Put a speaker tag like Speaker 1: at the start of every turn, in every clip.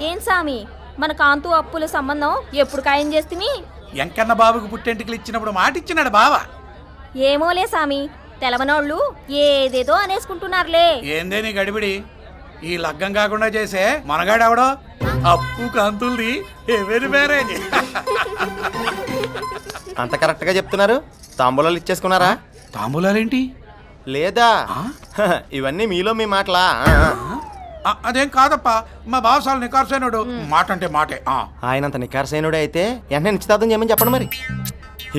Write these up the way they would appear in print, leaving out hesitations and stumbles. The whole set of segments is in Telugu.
Speaker 1: ఏం సామి మన కాంతు అప్పుల సంబంధం ఎప్పుడు ఖాయం చేస్తిమి?
Speaker 2: ఎంకన్న బాబుకు పుట్టెంటికలు ఇచ్చినప్పుడు మాట ఇచ్చినాడు బావ.
Speaker 1: ఏమోలే సామి, తెలవనోళ్ళు ఏదేదో అనేసుకుంటున్నారులే.
Speaker 2: ఏందే నీ గడిబిడి? ఈ లగ్గం కాకుండా చేసే మనగాడెవడో అప్పు కాంతుల్ది ఎవరి మ్యారేజ్.
Speaker 3: అంత కరెక్ట్ గా చెప్తున్నారు. తాంబూలాలు ఇచ్చేసుకున్నారా?
Speaker 2: తాంబూలాలేంటి?
Speaker 3: లేదా ఇవన్నీ మీలో మీ మాటలా?
Speaker 2: అదేం కాదప్పా, మా బావసాలు నికార్సైనడు. మాట అంటే మాటే.
Speaker 3: ఆయనంత నికార్సైనుడే అయితే వెంటనే నిశ్చితార్థం చేయమని చెప్పండి. మరి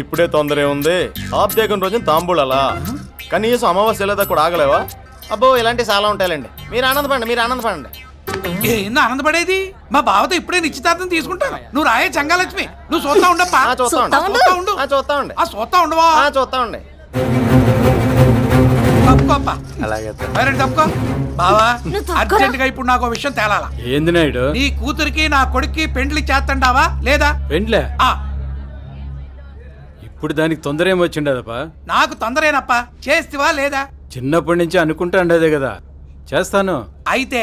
Speaker 3: ఇప్పుడే తొందర ఉంది. ఆబ్దేకం రోజున తాంబూలాలా? కనీసం అమావాస్య లేదా కూడా ఆగలేవా? అబ్బో ఇలాంటివి చాలా ఉంటాయండి. మీరు ఆనందపడండి.
Speaker 2: ఏంది ఆనందపడేది? మా బావతో ఇప్పుడే నిశ్చితార్థం తీసుకుంటాను. నువ్వు రాయే చంగాలక్ష్మి, నువ్వు చూస్తా ఉండప్పా.
Speaker 3: చూస్తా
Speaker 2: ఉండవా?
Speaker 3: చూస్తా ఉండే.
Speaker 2: అలాగే తప్పుకో బావా. అర్జెంట్ గా ఇప్పుడు నాకు విషయం తేలాలా.
Speaker 4: ఏంది నాయుడు?
Speaker 2: నీ కూతురికి నా కొడుక్కి పెండ్లి చేస్తండావా లేదా?
Speaker 4: పెండ్లే? ఇప్పుడు దానికి తొందర ఏమొచ్చిండదప్పా?
Speaker 2: నాకు తొందరేనప్పా. చేస్తివా లేదా?
Speaker 4: చిన్నప్పటి నుంచి అనుకుంటా ఉండేదే కదా. చేస్తాను.
Speaker 2: అయితే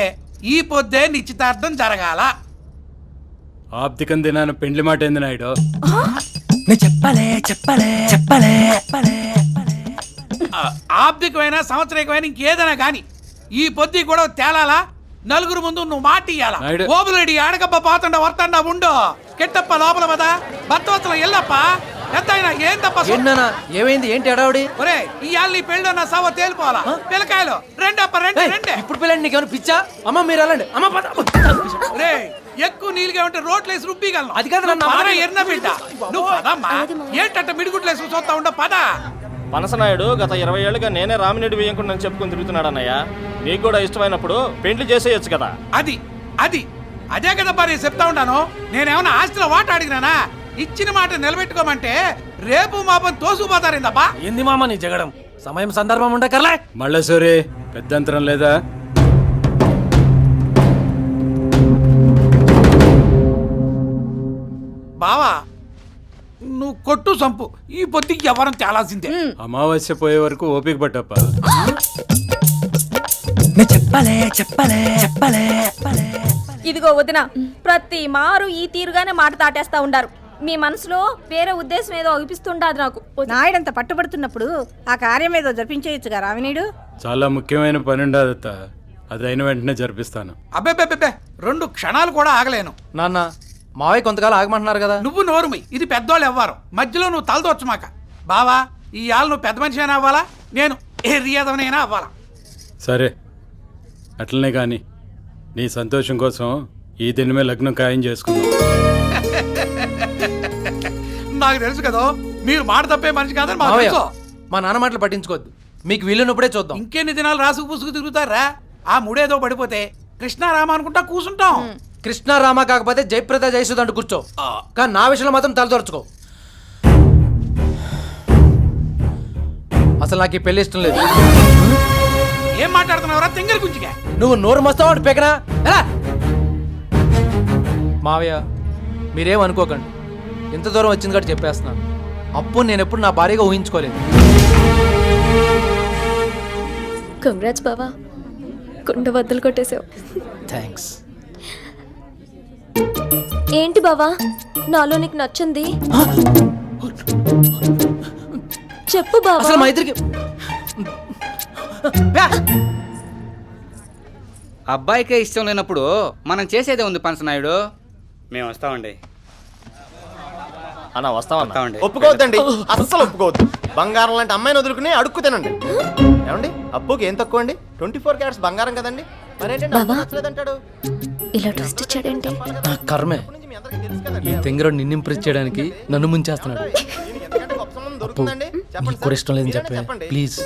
Speaker 2: ఈ పొద్దే నిశ్చితార్థం జరగాల.
Speaker 4: ఆప్తికం దినాన పెండ్లి మాట ఏంది నాయుడు?
Speaker 2: ఆబ్దికమైన సంవత్సరికమైన ఇంకేదైనా గాని ఈ పొద్దు కూడా తేలాలా. నలుగురు ముందు నువ్వు మాట ఇయ్యాలా. ఓబులేడి ఆడకబ్బ పాతండ వర్తండా ఉండు. కెట్టప్ప లోపల పద. భర్తవత్సలం ఎల్లప్ప ఎంతైనా ఏం తప్ప.
Speaker 5: ఏమైంది? ఏంటి అడావుడి?
Speaker 2: ఒరే ఇవాళ నీ పెళ్ళి నా సవ తేలిపోవాలా. పిల్లకాయలు రెండప్ప రెండే.
Speaker 5: ఇప్పుడు పిల్లండి నీకేమైనా పిచ్చా? అమ్మ మీరు వెళ్ళండి. అమ్మ
Speaker 2: రే ఎక్కువ నీళ్ళుగా ఉంటే రోడ్లు వేసి రుబ్బిగలను.
Speaker 5: అది కాదు
Speaker 2: ఎర్న బిడ్డ. నువ్వు పదమ్మా. ఏంటంట మిడిగుడ్లేసి చూస్తా ఉండ పద.
Speaker 6: పనసనాయుడు గత 20 ఏళ్ళుగా నేనే రామినేడు వేయకుండా చెప్పుకుని తిరుగుతున్నాడు అన్నయ్య. నీకు కూడా ఇష్టమైనప్పుడు పెండ్లి చేసేయచ్చు కదా.
Speaker 2: అదే కదబ్బా నేను చెప్తా ఉంటాను. నేనేమన్నా ఆస్తిలో వాట అడిగినానా? ఇచ్చిన మాట నిలబెట్టుకోమంటే రేపు మాపని తోసుకుపోతారేందబ్బా.
Speaker 5: ఏంది మామ నీ జగడం? సమయం సందర్భం ఉండకర్లే.
Speaker 4: మళ్ళా సోరే పెద్దంతరం లేదా?
Speaker 2: బావా నువ్వు కొట్టు సంపు. ఈ పొద్దుకి ఎవరం తేలాల్సిందే.
Speaker 4: అమావాస్య పోయే వరకు ఓపిక పట్టప్ప.
Speaker 1: ఇదిగో వదిన, ప్రతి మారు ఈ తీరుగానే మాట తాటేస్తా ఉండారు. మీ మనసులో వేరే ఉద్దేశం ఏదో అనిపిస్తుండదు నాకు.
Speaker 7: నాయుడంత పట్టుబడుతున్నప్పుడు ఆ కార్యం ఏదో జరిపించేయచ్చుగా రావినీడు.
Speaker 4: చాలా ముఖ్యమైన పని ఉండదత్త. అది అయిన వెంటనే జరిపిస్తాను.
Speaker 2: అబ్బే 2 క్షణాలు కూడా ఆగలేను.
Speaker 5: నాన్న మావయ్య కొంతకాలం ఆగమంటున్నారు కదా.
Speaker 2: నువ్వు నోరుమి. ఇది పెద్దోళ్ళు ఎవ్వరు. మధ్యలో నువ్వు తలదొచ్చమాక. బావా ఈ ఆళ్ళు నువ్వు పెద్ద మనిషి అయినా అవ్వాలా, నేను ఏరియదవనైనా అవ్వాలా.
Speaker 4: సరే అట్లనే కానీ నీ సంతోషం కోసం ఈ దినమే లగ్నం ఖాయం చేసుకుందాం.
Speaker 2: నాకు తెలుసు కదా మీరు మాట తప్పే మనిషి కాదని మాకు తెలుసు.
Speaker 5: మా నాన్న మాటలు పట్టించుకోవద్దు. మీకు వీలున్నప్పుడే చూద్దాం.
Speaker 2: ఇంకెన్ని దినాలు రాసుకు పుసుకు తిరుగుతారా? ఆ ముడేదో పడిపోతే కృష్ణారామ అనుకుంటా కూర్చుంటాం.
Speaker 5: కృష్ణారామ కాకపోతే జయప్రద జయసుధ అంటూ కూర్చో. కానీ నా విషయంలో మాత్రం తలదొరచుకో. అసలు నాకు ఈ పెళ్లి ఇష్టం లేదు.
Speaker 2: ఏం మాట్లాడుతున్నావురా తెంగర గుంజిగా?
Speaker 5: నువ్వు నోరు మస్తావు పెకనా. మావయ్య మీరేం అనుకోకండి. ఇంత దూరం వచ్చింది కాబట్టి చెప్పేస్తున్నాను. అప్పుడు నేను ఎప్పుడు నా భార్యగా ఊహించుకోలేదు.
Speaker 8: కంగ్రాట్స్ బావా, కుండ బద్దలు కొట్టేసావు.
Speaker 5: థ్యాంక్స్.
Speaker 8: ఏంటి బావా నాలో నీకు నచ్చింది? చెప్పు బావా.
Speaker 5: అసలు మా ఇద్దరికి
Speaker 9: అబ్బాయికే ఇష్టం లేనప్పుడు మనం చేసేదే ఉంది పనసనాయుడు.
Speaker 6: మేము వస్తామండి.
Speaker 3: అన్న వస్తామండి. ఒప్పుకోవద్దండి, అస్సలు ఒప్పుకోవద్దు. బంగారం లాంటి అమ్మాయిని వదులుకుని అడుక్కు తినండి. ఏమండి అప్పుకి ఏం తక్కువ అండి? 24 క్యారెట్స్ బంగారం కదండి. మరేంటంటాడు
Speaker 8: ఇలా ట్విస్ట్ ఇచ్చాడంటే?
Speaker 5: నా కర్మే. ఈ తెంగరోడు నిన్ను ఇంప్రెస్ చేయడానికి నన్ను ముంచేస్తున్నాడు. కూడా ఇష్టం లేదని చెప్పే ప్లీజ్.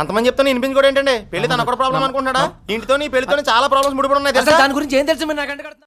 Speaker 3: అంతమంది చెప్తాను వినిపించుకోవడం ఏంటంటే పెళ్లి తన కూడా ప్రాబ్లం అనుకుంటున్నాడా? ఇంటితో నీ పెళ్లితో చాలా ప్రాబ్లమ్స్ ముడిపడి ఉన్నాయి.
Speaker 5: దాని గురించి ఏం తెలుసు మీరు నాకంటే?